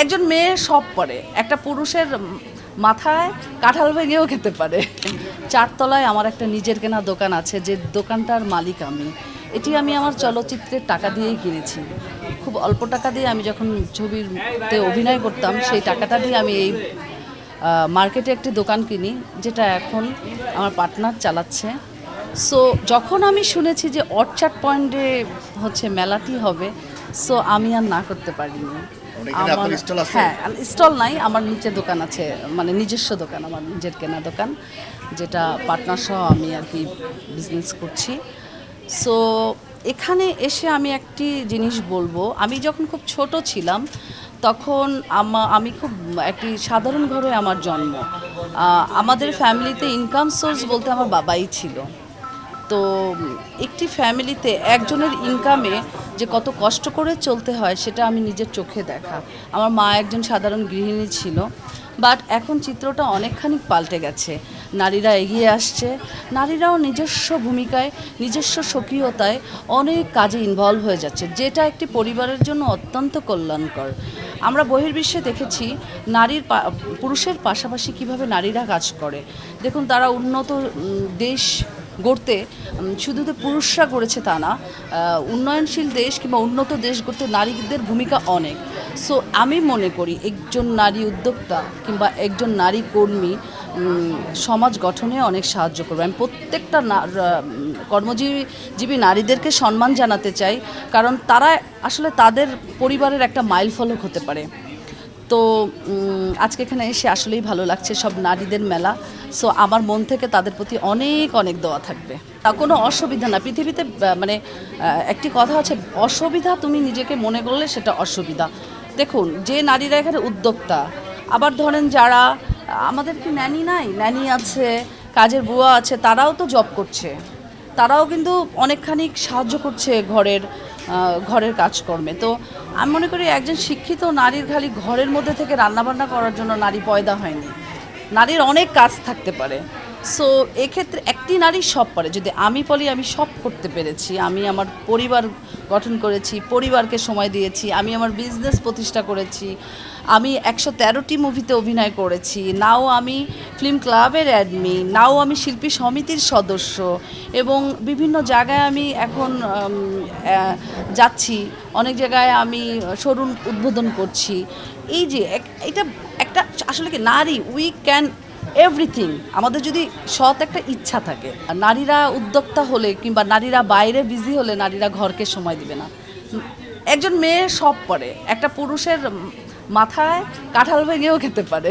একজন মেয়ে সব পারে, একটা পুরুষের মাথায় কাঁঠাল ভেঙেও খেতে পারে। চারতলায় আমার একটা নিজের কেনা দোকান আছে, যে দোকানটার মালিক আমি। এটি আমি আমার চলচ্চিত্রের টাকা দিয়েই কিনেছি। খুব অল্প টাকা দিয়ে আমি যখন ছবিতে অভিনয় করতাম, সেই টাকাটা দিয়ে আমি এই মার্কেটে একটি দোকান কিনি, যেটা এখন আমার পার্টনার চালাচ্ছে। সো যখন আমি শুনেছি যে অর্চার্ড পয়েন্টে হচ্ছে মেলাটি হবে, সো আমি আর না করতে পারিনি। আমার হ্যাঁ, স্টল নাই, আমার নিচে দোকান আছে, মানে নিজস্ব দোকান, আমার নিজের কেনা দোকান, যেটা পার্টনার সহ আমি আর কি বিজনেস করছি। সো এখানে এসে আমি একটি জিনিস বলবো, আমি যখন খুব ছোট ছিলাম তখন আমি খুব একটি সাধারণ ঘরে আমার জন্ম। আমাদের ফ্যামিলিতে ইনকাম সোর্স বলতে আমার বাবাই ছিল। তো একটি ফ্যামিলিতে একজনের ইনকামে যে কত কষ্ট করে চলতে হয়, সেটা আমি নিজের চোখে দেখা। আমার মা একজন সাধারণ গৃহিণী ছিল, বাট এখন চিত্রটা অনেকখানি পাল্টে গেছে। নারীরা এগিয়ে আসছে, নারীরাও নিজস্ব ভূমিকায়, নিজস্ব স্বকীয়তায় অনেক কাজে ইনভলভ হয়ে যাচ্ছে, যেটা একটি পরিবারের জন্য অত্যন্ত কল্যাণকর। আমরা বহির্বিশ্বে দেখেছি পুরুষের পাশাপাশি কিভাবে নারীরা কাজ করে। দেখুন, তারা উন্নত দেশ গড়তে শুধু তো পুরুষরা করেছে তা না, উন্নয়নশীল দেশ কিংবা উন্নত দেশ গড়তে নারীদের ভূমিকা অনেক। সো আমি মনে করি একজন নারী উদ্যোক্তা কিংবা একজন নারী কর্মী সমাজ গঠনে অনেক সাহায্য করবে। আমি প্রত্যেকটা কর্মজীবী নারীদেরকে সম্মান জানাতে চাই, কারণ তারা আসলে তাদের পরিবারের একটা মাইল ফলক হতে পারে। তো আজকে এখানে এসে আসলেই ভালো লাগছে, সব নারীদের মেলা। সো আমার মন থেকে তাদের প্রতি অনেক অনেক দোয়া থাকবে। কোনো অসুবিধা না পৃথিবীতে, মানে একটি কথা আছে, অসুবিধা তুমি নিজেকে মনে করলে সেটা অসুবিধা। দেখুন, যে নারীরা এখানে উদ্যোক্তা, আবার ধরেন যারা, আমাদের কি ন্যানি নাই, ন্যানি আছে, কাজের বুয়া আছে, তারাও তো জব করছে, তারাও কিন্তু অনেকখানি সাহায্য করছে ঘরের কাজকর্মে। তো আমি মনে করি একজন শিক্ষিত নারীর খালি ঘরের মধ্যে থেকে রান্নাবান্না করার জন্য নারী পয়দা হয়নি, নারীর অনেক কাজ থাকতে পারে। সো এক্ষেত্রে একটি নারী সব পারে। যদি আমি বলি, আমি সব করতে পেরেছি। আমি আমার পরিবার গঠন করেছি, পরিবারকে সময় দিয়েছি, আমি আমার বিজনেস প্রতিষ্ঠা করেছি, আমি 113টি মুভিতে অভিনয় করেছি, নাও আমি ফিল্ম ক্লাবের অ্যাডমিন, নাও আমি শিল্পী সমিতির সদস্য, এবং বিভিন্ন জায়গায় আমি এখন যাচ্ছি, অনেক জায়গায় আমি শোরুম উদ্বোধন করছি। এই যে এটা একটা আসলে কি, নারী উই ক্যান এভরিথিং, আমাদের যদি সৎ একটা ইচ্ছা থাকে। নারীরা উদ্যোক্তা হলে কিংবা নারীরা বাইরে বিজি হলে নারীরা ঘরকে সময় দিবে না। একজন মেয়ে সব পারে, একটা পুরুষের মাথায় কাঁঠাল ভেঙেও খেতে পারে।